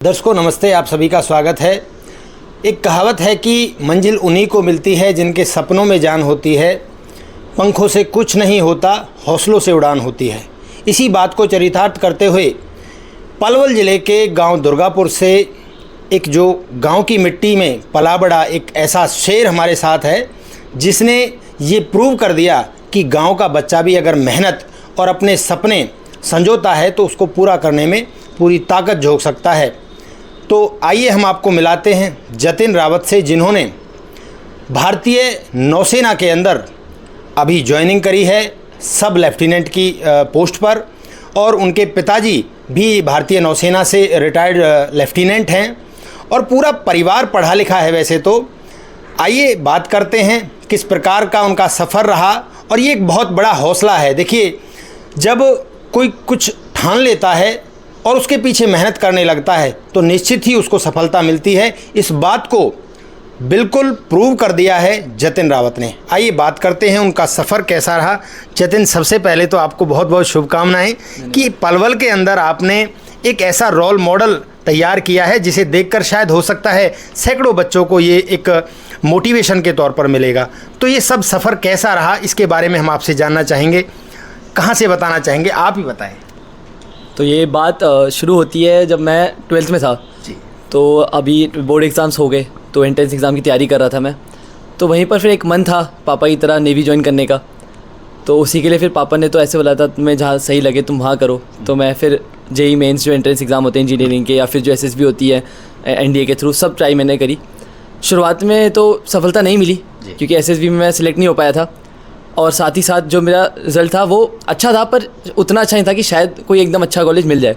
दर्शकों नमस्ते, आप सभी का स्वागत है। एक कहावत है कि मंजिल उन्हीं को मिलती है जिनके सपनों में जान होती है, पंखों से कुछ नहीं होता, हौसलों से उड़ान होती है। इसी बात को चरितार्थ करते हुए पलवल ज़िले के गांव दुर्गापुर से एक जो गांव की मिट्टी में पला बड़ा एक ऐसा शेर हमारे साथ है जिसने ये प्रूव कर दिया कि गांव का बच्चा भी अगर मेहनत और अपने सपने संजोता है तो उसको पूरा करने में पूरी ताकत झोंक सकता है। तो आइए हम आपको मिलाते हैं जतिन रावत से, जिन्होंने भारतीय नौसेना के अंदर अभी ज्वाइनिंग करी है सब लेफ्टिनेंट की पोस्ट पर, और उनके पिताजी भी भारतीय नौसेना से रिटायर्ड लेफ्टिनेंट हैं और पूरा परिवार पढ़ा लिखा है वैसे तो। आइए बात करते हैं किस प्रकार का उनका सफ़र रहा, और ये एक बहुत बड़ा हौसला है। देखिए, जब कोई कुछ ठान लेता है और उसके पीछे मेहनत करने लगता है तो निश्चित ही उसको सफलता मिलती है। इस बात को बिल्कुल प्रूव कर दिया है जतिन रावत ने। आइए बात करते हैं उनका सफ़र कैसा रहा। जतिन, सबसे पहले तो आपको बहुत बहुत शुभकामनाएं कि पलवल के अंदर आपने एक ऐसा रोल मॉडल तैयार किया है जिसे देखकर शायद हो सकता है सैकड़ों बच्चों को ये एक मोटिवेशन के तौर पर मिलेगा। तो ये सब सफ़र कैसा रहा, इसके बारे में हम आपसे जानना चाहेंगे। कहाँ से बताना चाहेंगे, आप ही बताएं। तो ये बात शुरू होती है जब मैं 12th में था जी। तो अभी बोर्ड एग्ज़ाम्स हो गए तो एंट्रेंस एग्ज़ाम की तैयारी कर रहा था मैं। तो वहीं पर फिर एक मन था पापा की तरह नेवी ज्वाइन करने का। तो उसी के लिए फिर पापा ने तो ऐसे बोला था तुम्हें जहाँ सही लगे तुम वहाँ करो। तो मैं फिर जेई मेंस जो एंट्रेंस एग्ज़ाम होते हैं इंजीनियरिंग के, या फिर जो एसएसबी होती है एनडीए के थ्रू, सब ट्राई मैंने करी। शुरुआत में तो सफलता नहीं मिली क्योंकि एसएसबी में मैं सिलेक्ट नहीं हो पाया था, और साथ ही साथ जो मेरा रिज़ल्ट था वो अच्छा था पर उतना अच्छा नहीं था कि शायद कोई एकदम अच्छा कॉलेज मिल जाए।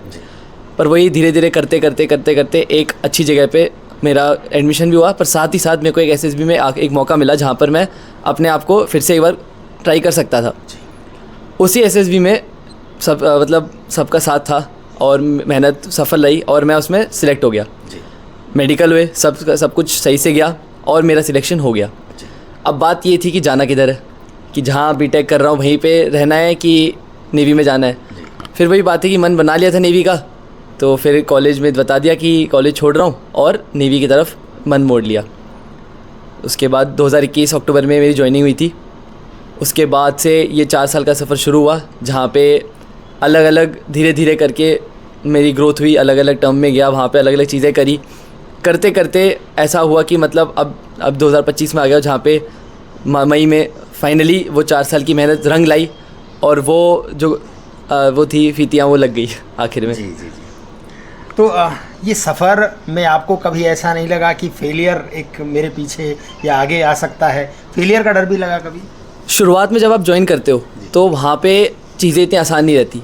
पर वही धीरे धीरे करते करते एक अच्छी जगह पे मेरा एडमिशन भी हुआ। पर साथ ही साथ मेरे को एक एसएसबी में एक मौका मिला जहाँ पर मैं अपने आप को फिर से एक बार ट्राई कर सकता था। उसी एसएसबी में सबका साथ था और मेहनत सफल रही और मैं उसमें सिलेक्ट हो गया। मेडिकल हुए, सब कुछ सही से गया और मेरा सिलेक्शन हो गया। अब बात ये थी कि जाना किधर है, कि जहाँ बीटेक कर रहा हूँ वहीं पे रहना है कि नेवी में जाना है। फिर वही बात है कि मन बना लिया था नेवी का, तो फिर कॉलेज में बता दिया कि कॉलेज छोड़ रहा हूँ और नेवी की तरफ मन मोड़ लिया। उसके बाद 2021 अक्टूबर में मेरी ज्वाइनिंग हुई थी। उसके बाद से ये 4 साल का सफ़र शुरू हुआ जहाँ पे अलग अलग धीरे धीरे करके मेरी ग्रोथ हुई, अलग अलग टर्म में गया, वहाँ पे अलग अलग चीज़ें करी। करते करते ऐसा हुआ कि मतलब अब 2025 में आ गया जहाँ पे मई में फाइनली वो 4 साल की मेहनत रंग लाई और वो थी फीतियाँ वो लग गई आखिर में। जी। तो ये सफ़र में आपको कभी ऐसा नहीं लगा कि फेलियर एक मेरे पीछे या आगे आ सकता है? फेलियर का डर भी लगा कभी? शुरुआत में जब आप ज्वाइन करते हो तो वहाँ पे चीज़ें इतनी आसान नहीं रहती।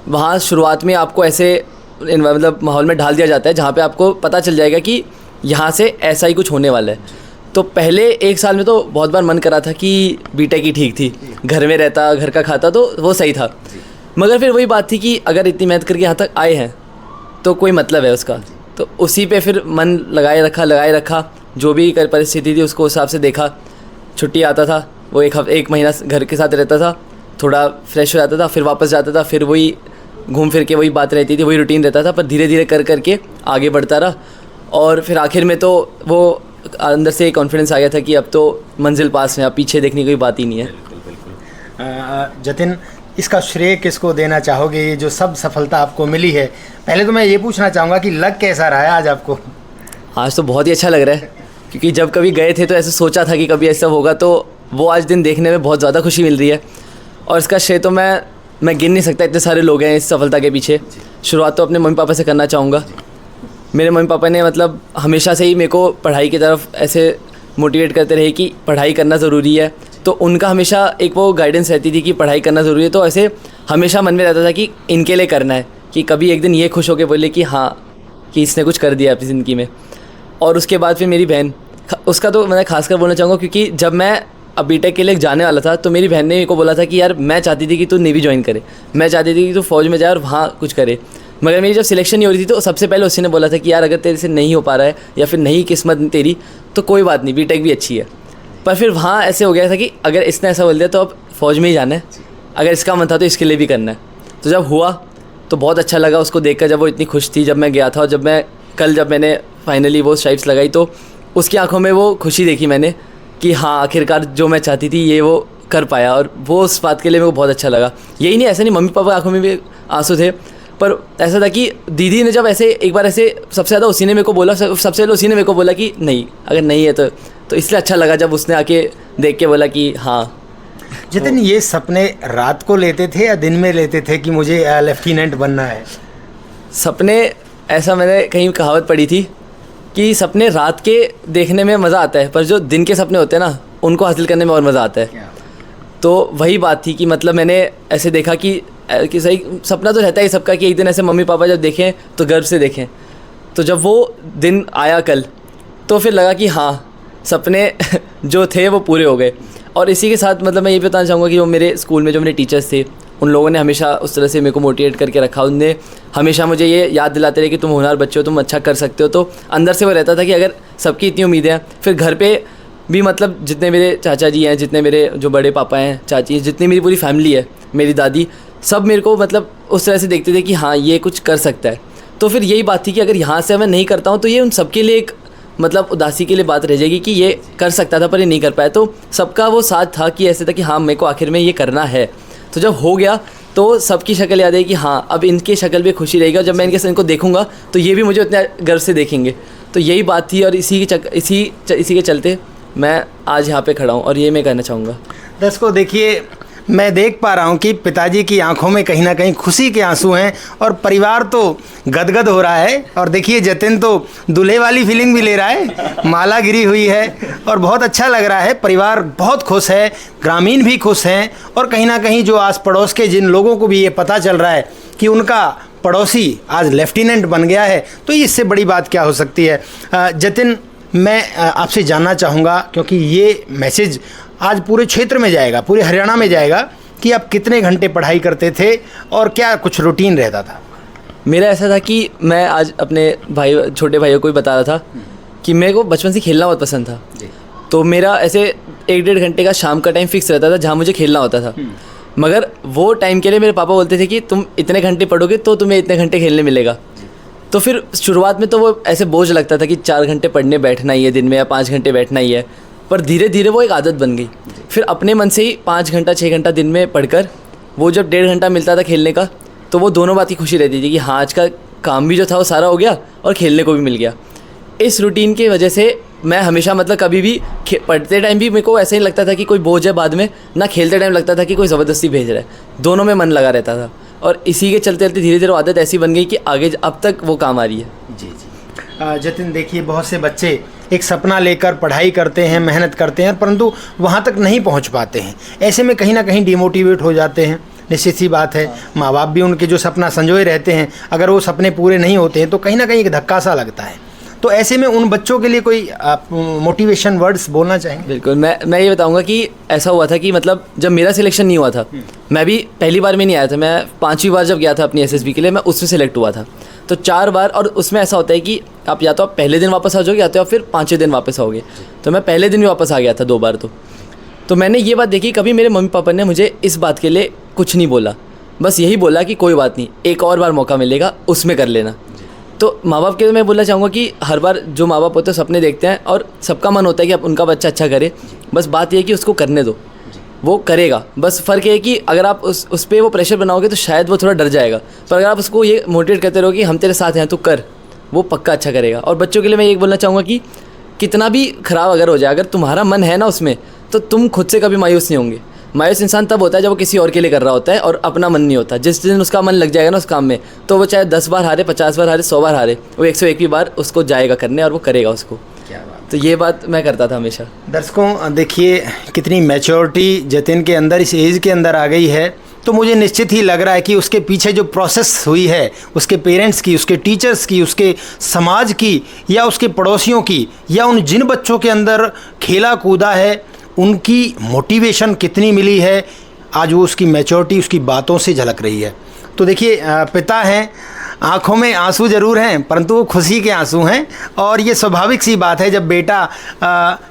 वहाँ शुरुआत में आपको ऐसे मतलब माहौल में ढाल दिया जाता है जहाँ पे आपको पता चल जाएगा कि यहाँ से ऐसा ही कुछ होने वाला है। तो पहले 1 साल में तो बहुत बार मन करा था कि बीटेक ही ठीक थी, घर में रहता, घर का खाता, तो वो सही था। मगर फिर वही बात थी कि अगर इतनी मेहनत करके यहाँ तक आए हैं तो कोई मतलब है उसका। तो उसी पे फिर मन लगाए रखा। जो भी परिस्थिति थी उसको हिसाब से देखा। छुट्टी आता था, वो एक महीना घर के साथ रहता था, थोड़ा फ्रेश हो जाता था, फिर वापस जाता था, फिर वही घूम फिर के वही बात रहती थी, वही रूटीन रहता था। पर धीरे धीरे करके आगे बढ़ता रहा और फिर आखिर में तो वो अंदर से कॉन्फिडेंस आ गया था कि अब तो मंजिल पास में, अब पीछे देखने की कोई बात ही नहीं है। बिल्कुल। जतिन, इसका श्रेय किसको देना चाहोगे, ये जो सब सफलता आपको मिली है? पहले तो मैं ये पूछना चाहूँगा कि लग कैसा रहा है आज आपको? आज तो बहुत ही अच्छा लग रहा है क्योंकि जब कभी गए थे तो ऐसे सोचा था कि कभी ऐसा होगा, तो वो आज दिन देखने में बहुत ज़्यादा खुशी मिल रही है। और इसका श्रेय तो मैं गिन नहीं सकता, इतने सारे लोग हैं इस सफलता के पीछे। शुरुआत तो अपने मम्मी पापा से करना चाहूँगा। मेरे मम्मी पापा ने मतलब हमेशा से ही मेरे को पढ़ाई की तरफ ऐसे मोटिवेट करते रहे कि पढ़ाई करना ज़रूरी है। तो उनका हमेशा एक वो गाइडेंस रहती थी कि पढ़ाई करना ज़रूरी है। तो ऐसे हमेशा मन में रहता था कि इनके लिए करना है, कि कभी एक दिन ये खुश होकर बोले कि हाँ, कि इसने कुछ कर दिया अपनी ज़िंदगी में। और उसके बाद फिर मेरी बहन, उसका तो मैं खासकर बोलना चाहूँगा क्योंकि जब मैं अब बीटेक के लिए जाने वाला था तो मेरी बहन ने मेरे को बोला था कि यार मैं चाहती थी कि तू नेवी ज्वाइन करे, मैं चाहती थी कि तू फ़ौज में जाए और वहाँ कुछ करे। मगर मेरी जब सिलेक्शन नहीं हो रही थी तो सबसे पहले उसी ने बोला था कि यार अगर तेरे से नहीं हो पा रहा है या फिर नहीं किस्मत तेरी तो कोई बात नहीं, बीटेक भी अच्छी है। पर फिर वहाँ ऐसे हो गया था कि अगर इसने ऐसा बोल दिया तो अब फ़ौज में ही जाना है, अगर इसका मन था तो इसके लिए भी करना है। तो जब हुआ तो बहुत अच्छा लगा उसको देखकर, जब वो इतनी खुश थी जब मैं गया था और जब मैं कल जब मैंने फाइनली वो स्ट्राइप्स लगाई तो उसकी आंखों में वो खुशी देखी मैंने कि हाँ आखिरकार जो मैं चाहती थी ये वो कर पाया, और वो उस बात के लिए मेरे को बहुत अच्छा लगा। यही नहीं, ऐसा नहीं मम्मी पापा की आंखों में भी आंसू थे, पर ऐसा था कि दीदी ने जब ऐसे एक बार ऐसे सबसे ज़्यादा उसी ने मेरे को बोला, सबसे पहले उसी ने मेरे को बोला कि नहीं, अगर नहीं है तो इसलिए अच्छा लगा जब उसने आके देख के बोला कि हाँ। जितिन, ये सपने रात को लेते थे या दिन में लेते थे कि मुझे लेफ्टिनेंट बनना है? सपने, ऐसा मैंने कहीं कहावत पढ़ी थी कि सपने रात के देखने में मज़ा आता है, पर जो दिन के सपने होते हैं ना उनको हासिल करने में और मज़ा आता है। तो वही बात थी कि मतलब मैंने ऐसे देखा कि सही सपना तो रहता है सबका कि एक दिन ऐसे मम्मी पापा जब देखें तो गर्व से देखें। तो जब वो दिन आया कल, तो फिर लगा कि हाँ सपने जो थे वो पूरे हो गए। और इसी के साथ मतलब मैं ये बताना चाहूँगा कि वो मेरे स्कूल में जो मेरे टीचर्स थे उन लोगों ने हमेशा उस तरह से मेरे को मोटिवेट करके रखा। उनने हमेशा मुझे ये याद दिलाते रहे कि तुम होनहार बच्चे हो, तुम अच्छा कर सकते हो। तो अंदर से वो रहता था कि अगर सबकी इतनी उम्मीदें हैं, फिर घर पे भी मतलब जितने मेरे चाचा जी हैं, जितने मेरे जो बड़े पापा हैं, चाची, जितनी मेरी पूरी फैमिली है, मेरी दादी, सब मेरे को मतलब उस तरह से देखते थे कि हाँ ये कुछ कर सकता है। तो फिर यही बात थी कि अगर यहाँ से मैं नहीं करता हूँ तो ये उन सबके लिए एक मतलब उदासी के लिए बात रह जाएगी कि ये कर सकता था पर ये नहीं कर पाया। तो सबका वो साथ था कि ऐसे था कि हाँ मेरे को आखिर में ये करना है। तो जब हो गया तो सबकी शक्ल याद है कि हाँ अब इनकी शक्ल भी खुशी रहेगी, और जब मैं इनको देखूंगा तो ये भी मुझे उतने गर्व से देखेंगे। तो यही बात थी, और इसी के चलते मैं आज यहाँ पे खड़ा हूँ और ये मैं कहना चाहूँगा। दर्शकों देखिए, मैं देख पा रहा हूँ कि पिताजी की आंखों में कहीं ना कहीं खुशी के आंसू हैं और परिवार तो गदगद हो रहा है। और देखिए जतिन तो दूल्हे वाली फीलिंग भी ले रहा है, माला गिरी हुई है और बहुत अच्छा लग रहा है। परिवार बहुत खुश है, ग्रामीण भी खुश हैं, और कहीं ना कहीं जो आस पड़ोस के जिन लोगों को भी ये पता चल रहा है कि उनका पड़ोसी आज लेफ्टिनेंट बन गया है, तो इससे बड़ी बात क्या हो सकती है। जतिन, मैं आपसे जानना चाहूँगा, क्योंकि ये मैसेज आज पूरे क्षेत्र में जाएगा, पूरे हरियाणा में जाएगा, कि आप कितने घंटे पढ़ाई करते थे और क्या कुछ रूटीन रहता था? मेरा ऐसा था कि मैं आज अपने छोटे भाइयों को भी बता रहा था कि मेरे को बचपन से खेलना बहुत पसंद था। तो मेरा ऐसे 1-1.5 घंटे का शाम का टाइम फिक्स रहता था जहाँ मुझे खेलना होता था। मगर वो टाइम के लिए मेरे पापा बोलते थे कि तुम इतने घंटे पढ़ोगे तो तुम्हें इतने घंटे खेलने मिलेगा। तो फिर शुरुआत में तो वो ऐसे बोझ लगता था कि 4 घंटे पढ़ने बैठना ही है दिन में, या 5 घंटे बैठना ही है। पर धीरे धीरे वो एक आदत बन गई। फिर अपने मन से ही 5 घंटा 6 घंटा दिन में पढ़कर वो जब 1.5 घंटा मिलता था खेलने का, तो वो दोनों बात की खुशी रहती थी कि हाँ आज का काम भी जो था वो सारा हो गया और खेलने को भी मिल गया। इस रूटीन की वजह से मैं हमेशा मतलब कभी भी पढ़ते टाइम भी मेरे को ऐसा ही लगता था कि कोई बोझ है बाद में, ना खेलते टाइम लगता था कि कोई ज़बरदस्ती भेज रहा है। दोनों में मन लगा रहता था, और इसी के चलते चलते धीरे धीरे आदत ऐसी बन गई कि आगे अब तक वो काम आ रही है। जी जी। जतिन देखिए, बहुत से बच्चे एक सपना लेकर पढ़ाई करते हैं, मेहनत करते हैं, परंतु वहाँ तक नहीं पहुँच पाते हैं। ऐसे में कहीं ना कहीं डिमोटिवेट हो जाते हैं। निश्चित सी बात है, माँ बाप भी उनके जो सपना संजोए रहते हैं, अगर वो सपने पूरे नहीं होते हैं तो कहीं ना कहीं एक धक्का सा लगता है। तो ऐसे में उन बच्चों के लिए कोई आप मोटिवेशन वर्ड्स बोलना चाहेंगे? बिल्कुल, मैं ये बताऊंगा कि ऐसा हुआ था कि मतलब जब मेरा सिलेक्शन नहीं हुआ था, मैं भी पहली बार में नहीं आया था, मैं 5वीं बार जब गया था अपनी एसएसबी के लिए, मैं उसमें सेलेक्ट हुआ था। तो 4 बार, और उसमें ऐसा होता है कि आप या तो आप पहले दिन वापस आ जाओगे या तो आप फिर 5वें दिन वापस आओगे। तो मैं पहले दिन भी वापस आ गया था 2 बार। तो मैंने ये बात देखी, कभी मेरे मम्मी पापा ने मुझे इस बात के लिए कुछ नहीं बोला, बस यही बोला कि कोई बात नहीं, एक और बार मौका मिलेगा, उसमें कर लेना। तो माँ बाप के लिए मैं बोलना चाहूँगा कि हर बार जो माँ बाप होते हैं सपने देखते हैं, और सबका मन होता है कि अब उनका बच्चा अच्छा करे, बस बात यह है कि उसको करने दो, वो करेगा। बस फ़र्क ये है कि अगर आप उस पर वो प्रेशर बनाओगे तो शायद वो थोड़ा डर जाएगा, पर अगर आप उसको ये मोटिवेट करते रहो कि हम तेरे साथ हैं तो कर, वो पक्का अच्छा करेगा। और बच्चों के लिए मैं ये बोलना चाहूँगा कि कितना भी ख़राब अगर हो जाए, अगर तुम्हारा मन है ना उसमें, तो तुम खुद से कभी मायूस नहीं होंगे। मायूस इंसान तब होता है जब वो किसी और के लिए कर रहा होता है और अपना मन नहीं होता। जिस दिन उसका मन लग जाएगा ना उस काम में, तो वो चाहे 10 बार हारे, 50 बार हारे, 100 बार हारे, वो 101वीं बार उसको जाएगा करने और वो करेगा उसको। क्या बात। तो ये बात मैं करता था हमेशा। दर्शकों देखिए, कितनी मैच्योरिटी जतिन के अंदर, इस एज के अंदर आ गई है। तो मुझे निश्चित ही लग रहा है कि उसके पीछे जो प्रोसेस हुई है, उसके पेरेंट्स की, उसके टीचर्स की, उसके समाज की, या उसके पड़ोसियों की, या उन जिन बच्चों के अंदर खेला कूदा है, उनकी मोटिवेशन कितनी मिली है, आज वो उसकी मैच्योरिटी उसकी बातों से झलक रही है। तो देखिए, पिता हैं आंखों में आंसू ज़रूर हैं, परंतु वो खुशी के आंसू हैं। और ये स्वाभाविक सी बात है, जब बेटा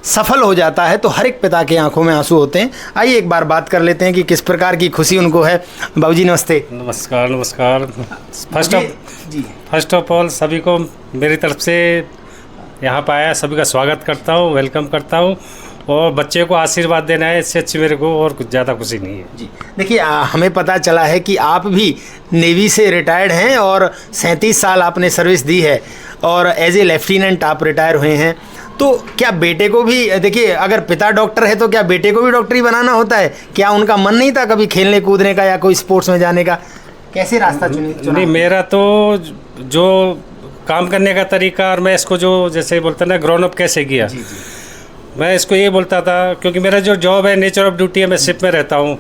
सफल हो जाता है तो हर एक पिता के आंखों में आंसू होते हैं। आइए एक बार बात कर लेते हैं कि किस प्रकार की खुशी उनको है। बाबूजी नमस्ते। नमस्कार नमस्कार। फर्स्ट ऑफ ऑल सभी को मेरी तरफ से यहाँ पर आया सभी का स्वागत करता हूँ, वेलकम करता हूँ। और बच्चे को आशीर्वाद देना है, इससे अच्छी मेरे को और कुछ ज़्यादा खुशी नहीं है जी। देखिए हमें पता चला है कि आप भी नेवी से रिटायर्ड हैं और 37 साल आपने सर्विस दी है और एज ए लेफ्टिनेंट आप रिटायर हुए हैं। तो क्या बेटे को भी, देखिए अगर पिता डॉक्टर है तो क्या बेटे को भी डॉक्टरी बनाना होता है? क्या उनका मन नहीं था कभी खेलने कूदने का या कोई स्पोर्ट्स में जाने का? कैसे रास्ता चुना? नहीं, मेरा तो जो काम करने का तरीका और मैं इसको जो जैसे बोलते ना ग्रोन अप कैसे किया, मैं इसको ये बोलता था क्योंकि मेरा जो जॉब है नेचर ऑफ ड्यूटी है, मैं शिप में रहता हूँ।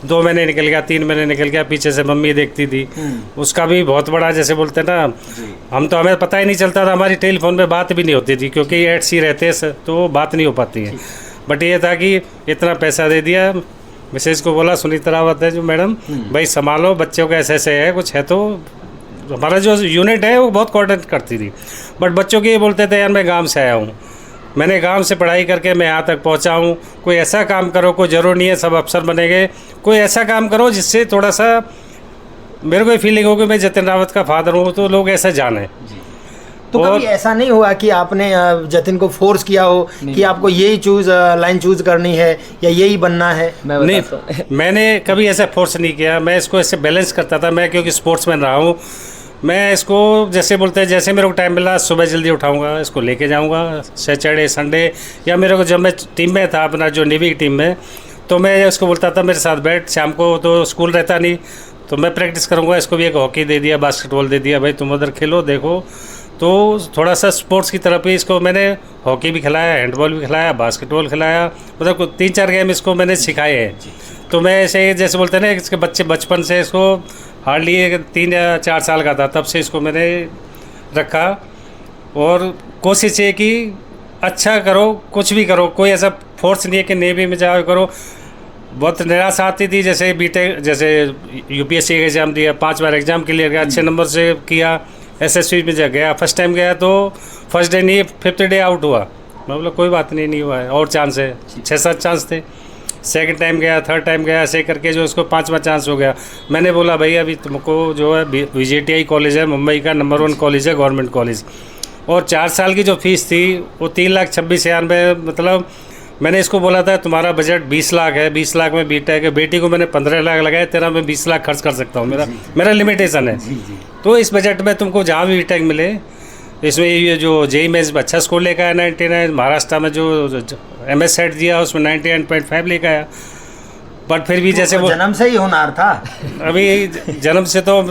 2 महीने निकल गया, 3 महीने निकल गया, पीछे से मम्मी देखती थी। उसका भी बहुत बड़ा जैसे बोलते ना, हमें पता ही नहीं चलता था, हमारी टेलीफोन पे बात भी नहीं होती थी क्योंकि एट सी रहते तो बात नहीं हो पाती है। बट ये था कि इतना पैसा दे दिया, मिसेज को बोला सुनीता रावत है जो मैडम, भाई संभालो बच्चों का ऐसे ऐसे है, कुछ है तो हमारा जो यूनिट है वो बहुत कोऑर्डिनेट करती थी। बट बच्चों के ये बोलते थे यार मैं गांव से आया हूँ, मैंने गांव से पढ़ाई करके मैं यहाँ तक पहुँचा हूँ, कोई ऐसा काम करो, कोई ज़रूर नहीं है सब अफसर बनेंगे, कोई ऐसा काम करो जिससे थोड़ा सा मेरे को फीलिंग हो कि मैं जतिन रावत का फादर हूँ तो लोग ऐसा जाने। तो कभी ऐसा नहीं हुआ कि आपने जतिन को फोर्स किया हो कि आपको यही लाइन चूज करनी है या यही बनना है? नहीं, मैंने कभी ऐसा फोर्स नहीं किया, मैं इसको ऐसे बैलेंस करता था। मैं क्योंकि स्पोर्ट्समैन रहा हूँ, मैं इसको जैसे बोलते हैं जैसे मेरे को टाइम मिला सुबह जल्दी उठाऊंगा, इसको लेके जाऊंगा सैटरडे संडे, या मेरे को जब मैं टीम में था अपना जो नेवी की टीम में, तो मैं उसको बोलता था मेरे साथ बैठ, शाम को तो स्कूल रहता नहीं तो मैं प्रैक्टिस करूंगा। इसको भी एक हॉकी दे दिया, बास्केटबॉल दे दिया, भाई तुम उधर खेलो देखो। तो थोड़ा सा स्पोर्ट्स की तरफ ही इसको मैंने हॉकी भी खिलाया, हैंडबॉल भी खिलाया, बास्केटबॉल खिलाया, मतलब 3-4 गेम इसको मैंने सिखाए हैं। तो मैं ऐसे जैसे बोलते हैं ना, इसके बच्चे बचपन से इसको हार्डली 3 या 4 साल का था तब से इसको मैंने रखा। और कोशिश है कि अच्छा करो, कुछ भी करो, कोई ऐसा फोर्स नहीं है कि नेवी में जाओ करो। बहुत निराशा आती थी, जैसे बीटेक जैसे यूपीएससी का एग्ज़ाम दिया, 5 बार एग्ज़ाम क्लियर किया, अच्छे नंबर से किया, एसएससी में गया, फर्स्ट टाइम गया तो फर्स्ट डे नहीं 5th डे आउट हुआ। मैं बोला कोई बात नहीं हुआ है, और चांस है, 6-7 चांस थे। सेकंड टाइम गया, थर्ड टाइम गया, ऐसे करके जो उसको 5वां चांस हो गया। मैंने बोला भाई अभी तुमको जो है VJTI कॉलेज है, मुंबई का नंबर 1 कॉलेज है, गवर्नमेंट कॉलेज, और 4 साल की जो फीस थी वो 3,26,000 में, मतलब मैंने इसको बोला था तुम्हारा बजट 20 लाख है, 20 लाख में बीटेक है, बेटी को मैंने 15 लाख लगाया, तेरा मैं 20 लाख खर्च कर सकता हूँ, मेरा लिमिटेशन है। तो इस बजट में तुमको जहाँ भी बीटेक मिले, इसमें ये जो JEE मेंस में अच्छा स्कोर लेकर आया 99, महाराष्ट्र में जो MS सेट दिया उसमें 99.5 लेकर आया। बट फिर भी जैसे वो जन्म से ही होनहार था। अभी जन्म से तो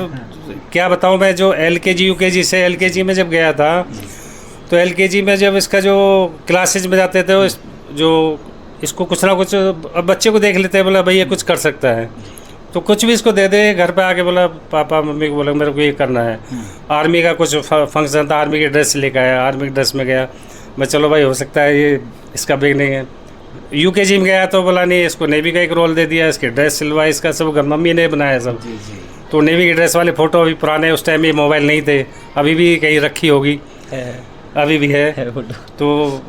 क्या बताऊँ मैं, जो LKG UKG से LKG में जब गया था तो LKG में जब इसका जो क्लासेज में जाते थे जो इसको कुछ ना कुछ, अब बच्चे को देख लेते हैं, बोला भाई ये कुछ कर सकता है तो कुछ भी इसको दे दे। घर पे आके बोला पापा मम्मी को बोला मेरे को ये करना है। आर्मी का कुछ फंक्शन था, आर्मी की ड्रेस लेकर आया, आर्मी की ड्रेस में गया मैं, चलो भाई हो सकता है ये इसका बिग नहीं है। UKG में गया तो बोला नहीं, इसको नेवी का एक रोल दे दिया, इसकी ड्रेस सिलवाई, इसका सब घर मम्मी ने बनाया सब। तो नेवी की ड्रेस वाले फ़ोटो अभी पुराने, उस टाइम ये मोबाइल नहीं थे, अभी भी कहीं रखी होगी, अभी भी है। तो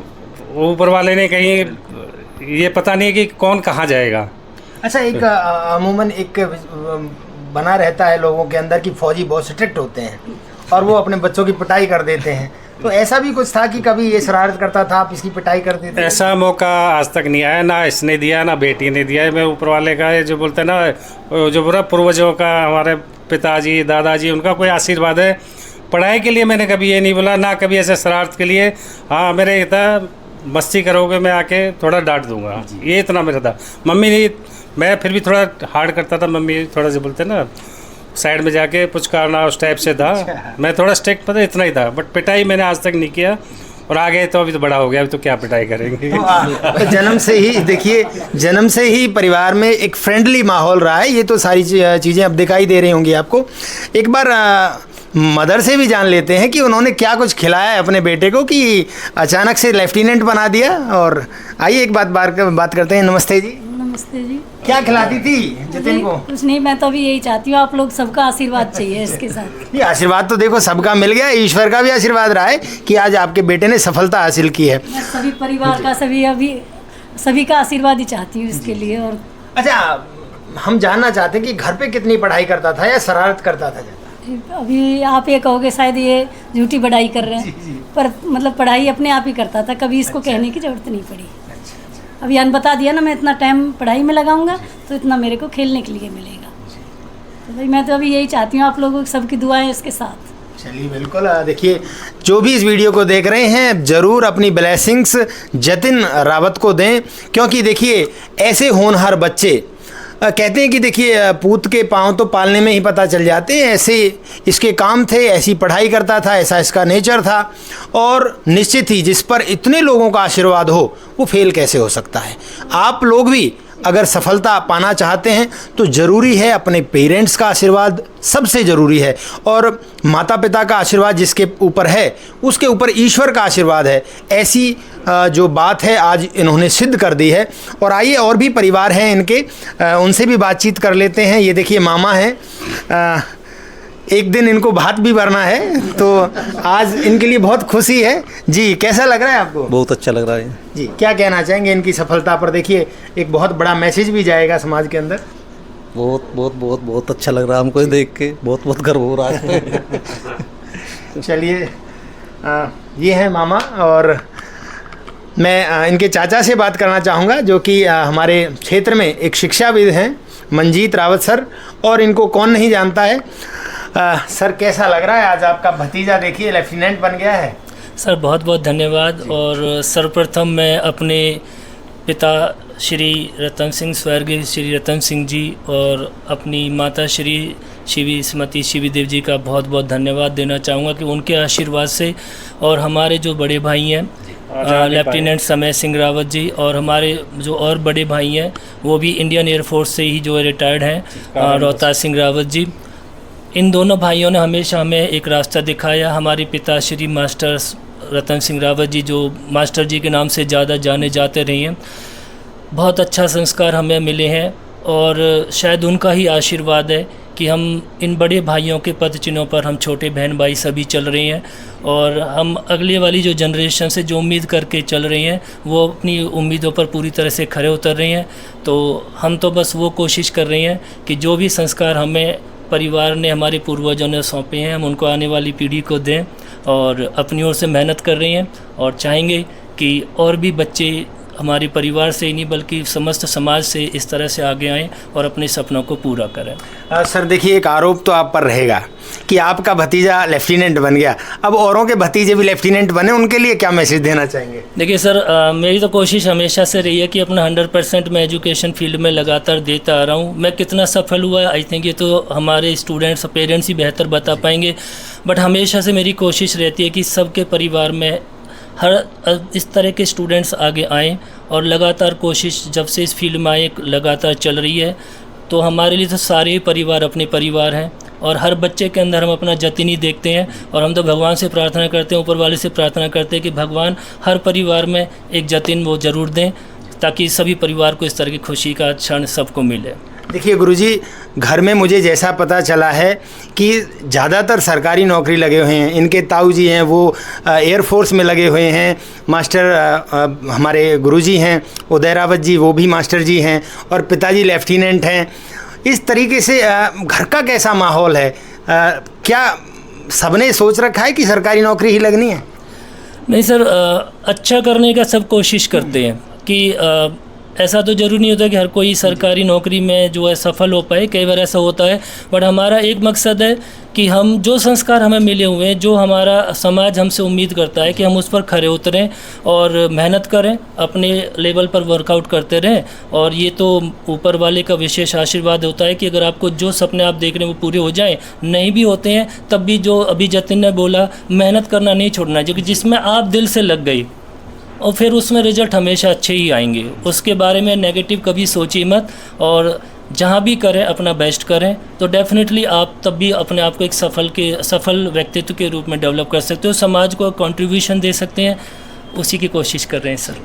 ऊपर वाले ने कहीं ये पता नहीं कि कौन कहाँ जाएगा। अच्छा, एक अमूमन एक बना रहता है लोगों के अंदर कि फौजी बहुत स्ट्रिक्ट होते हैं और वो अपने बच्चों की पिटाई कर देते हैं, तो ऐसा भी कुछ था कि कभी ये शरारत करता था आप इसकी पिटाई कर देते? ऐसा मौका आज तक नहीं आया, ना इसने दिया ना बेटी ने दिया है। मैं ऊपर वाले का जो बोलते हैं ना, जो बुरा पूर्वजों का, हमारे पिताजी दादाजी, उनका कोई आशीर्वाद है। पढ़ाई के लिए मैंने कभी ये नहीं बोला, ना कभी ऐसे शरारत के लिए। हाँ, मेरे ये था मस्ती करोगे मैं आके थोड़ा डांट दूंगा, ये इतना मेरा था। मम्मी ने, मैं फिर भी थोड़ा हार्ड करता था, मम्मी थोड़ा से बोलते ना साइड में जाके पुचकारना, उस टाइप से था। मैं थोड़ा स्ट्रिक्ट पता इतना ही था, बट पिटाई मैंने आज तक नहीं किया। और आगे तो अभी तो बड़ा हो गया, अभी तो क्या पिटाई करेंगे। तो जन्म से ही देखिए, जन्म से ही परिवार में एक फ्रेंडली माहौल रहा है, ये तो सारी चीज़ें अब दिखाई दे रही होंगी आपको। एक बार मदर से भी जान लेते हैं कि उन्होंने क्या कुछ खिलाया है अपने बेटे को कि अचानक से लेफ्टिनेंट बना दिया। और आइए एक बात करते हैं। नमस्ते जी। नमस्ते जी। क्या खिलाती थी जतिन को? कुछ नहीं, मैं तो अभी यही चाहती हूँ, आप लोग सबका आशीर्वाद चाहिए इसके साथ। ये आशीर्वाद तो देखो सबका मिल गया, ईश्वर का भी आशीर्वाद रहा है कि आज आपके बेटे ने सफलता हासिल की है। मैं सभी परिवार का सभी का आशीर्वाद ही चाहती हूँ इसके लिए। और अच्छा, हम जानना चाहते हैं कि घर पे कितनी पढ़ाई करता था या शरारत करता था ज़्यादा? अभी आप ये कहोगे शायद ये झूठी पढ़ाई कर रहे हैं, पर मतलब पढ़ाई अपने आप ही करता था, कभी इसको कहने की जरूरत नहीं पड़ी। अभी अन बता दिया ना, मैं इतना टाइम पढ़ाई में लगाऊंगा तो इतना मेरे को खेलने के लिए मिलेगा। तो भाई मैं तो अभी यही चाहती हूँ, आप लोगों की सबकी दुआएं इसके साथ। चलिए बिल्कुल, देखिए जो भी इस वीडियो को देख रहे हैं ज़रूर अपनी ब्लेसिंग्स जतिन रावत को दें, क्योंकि देखिए ऐसे होनहार बच्चे कहते हैं कि देखिए पूत के पाँव तो पालने में ही पता चल जाते हैं, ऐसे इसके काम थे, ऐसी पढ़ाई करता था, ऐसा इसका नेचर था। और निश्चित ही जिस पर इतने लोगों का आशीर्वाद हो वो फेल कैसे हो सकता है। आप लोग भी अगर सफलता पाना चाहते हैं तो ज़रूरी है अपने पेरेंट्स का आशीर्वाद, सबसे ज़रूरी है, और माता पिता का आशीर्वाद जिसके ऊपर है उसके ऊपर ईश्वर का आशीर्वाद है। ऐसी जो बात है आज इन्होंने सिद्ध कर दी है। और आइए और भी परिवार हैं इनके, उनसे भी बातचीत कर लेते हैं। ये देखिए मामा हैं, एक दिन इनको भात भी भरना है, तो आज इनके लिए बहुत खुशी है। जी, कैसा लग रहा है आपको? बहुत अच्छा लग रहा है जी। क्या कहना चाहेंगे इनकी सफलता पर? देखिए एक बहुत बड़ा मैसेज भी जाएगा समाज के अंदर। बहुत बहुत बहुत बहुत अच्छा लग रहा है हमको देख के, बहुत बहुत गर्व हो रहा है। चलिए, ये हैं मामा, और मैं इनके चाचा से बात करना चाहूँगा जो कि हमारे क्षेत्र में एक शिक्षाविद हैं, मंजीत रावत सर, और इनको कौन नहीं जानता है। सर कैसा लग रहा है आज आपका भतीजा देखिए लेफ्टिनेंट बन गया है? सर बहुत बहुत धन्यवाद। और सर्वप्रथम मैं अपने पिता श्री रतन सिंह, स्वर्गीय श्री रतन सिंह जी, और अपनी माता श्री श्रीमती शिवी देव जी का बहुत बहुत धन्यवाद देना चाहूँगा कि उनके आशीर्वाद से, और हमारे जो बड़े भाई हैं लेफ्टिनेंट समय सिंह रावत जी, और हमारे जो और बड़े भाई हैं वो भी इंडियन एयरफोर्स से ही जो रिटायर्ड हैं, रोहतास सिंह रावत जी, इन दोनों भाइयों ने हमेशा हमें एक रास्ता दिखाया। हमारे पिता श्री मास्टर रतन सिंह रावत जी जो मास्टर जी के नाम से ज़्यादा जाने जाते रहे हैं, बहुत अच्छा संस्कार हमें मिले हैं, और शायद उनका ही आशीर्वाद है कि हम इन बड़े भाइयों के पद चिन्हों पर हम छोटे बहन भाई सभी चल रहे हैं, और हम अगले वाली जो जनरेशन से जो उम्मीद करके चल रहे हैं वो अपनी उम्मीदों पर पूरी तरह से खरे उतर रहे हैं। तो हम तो बस वो कोशिश कर रहे हैं कि जो भी संस्कार हमें परिवार ने, हमारे पूर्वजों ने सौंपे हैं, हम उनको आने वाली पीढ़ी को दें, और अपनी ओर से मेहनत कर रहे हैं, और चाहेंगे कि और भी बच्चे हमारे परिवार से ही नहीं बल्कि समस्त समाज से इस तरह से आगे आएं और अपने सपनों को पूरा करें। सर देखिए एक आरोप तो आप पर रहेगा कि आपका भतीजा लेफ्टिनेंट बन गया, अब औरों के भतीजे भी लेफ्टिनेंट बने, उनके लिए क्या मैसेज देना चाहेंगे? देखिए सर, मेरी तो कोशिश हमेशा से रही है कि अपना 100% मैं एजुकेशन फील्ड में लगातार देता आ रहा हूँ। मैं कितना सफल हुआ आई थिंक ये तो हमारे स्टूडेंट्स पेरेंट्स ही बेहतर बता पाएंगे, बट हमेशा से मेरी कोशिश रहती है कि सबके परिवार में हर इस तरह के स्टूडेंट्स आगे आएँ, और लगातार कोशिश जब से इस फील्ड में आए लगातार चल रही है। तो हमारे लिए तो सारे परिवार अपने परिवार हैं, और हर बच्चे के अंदर हम अपना जतिन ही देखते हैं, और हम तो भगवान से प्रार्थना करते हैं, ऊपर वाले से प्रार्थना करते हैं कि भगवान हर परिवार में एक जतिन वो ज़रूर दें, ताकि सभी परिवार को इस तरह की खुशी का क्षण सबको मिले। देखिए गुरुजी, घर में मुझे जैसा पता चला है कि ज़्यादातर सरकारी नौकरी लगे हुए हैं। इनके ताऊ जी हैं वो एयरफोर्स में लगे हुए हैं, मास्टर हमारे गुरुजी हैं उदय रावत जी, वो भी मास्टर जी हैं, और पिताजी लेफ्टिनेंट हैं। इस तरीके से घर का कैसा माहौल है? क्या सबने सोच रखा है कि सरकारी नौकरी ही लगनी है? नहीं सर, अच्छा करने का सब कोशिश करते हैं कि ऐसा तो ज़रूरी नहीं होता कि हर कोई सरकारी नौकरी में जो है सफल हो पाए, कई बार ऐसा होता है, बट हमारा एक मकसद है कि हम जो संस्कार हमें मिले हुए हैं, जो हमारा समाज हमसे उम्मीद करता है कि हम उस पर खरे उतरें और मेहनत करें, अपने लेवल पर वर्कआउट करते रहें। और ये तो ऊपर वाले का विशेष आशीर्वाद होता है कि अगर आपको जो सपने आप देख रहे हैं वो पूरे हो जाएं, नहीं भी होते हैं तब भी जो अभी जतिन ने बोला, मेहनत करना नहीं छोड़ना, जो कि जिसमें आप दिल से लग गई और फिर उसमें रिजल्ट हमेशा अच्छे ही आएंगे। उसके बारे में नेगेटिव कभी सोचिए मत, और जहाँ भी करें अपना बेस्ट करें, तो डेफिनेटली आप तब भी अपने आप को एक सफल व्यक्तित्व के रूप में डेवलप कर सकते हो, समाज को कंट्रीब्यूशन दे सकते हैं, उसी की कोशिश कर रहे हैं सर।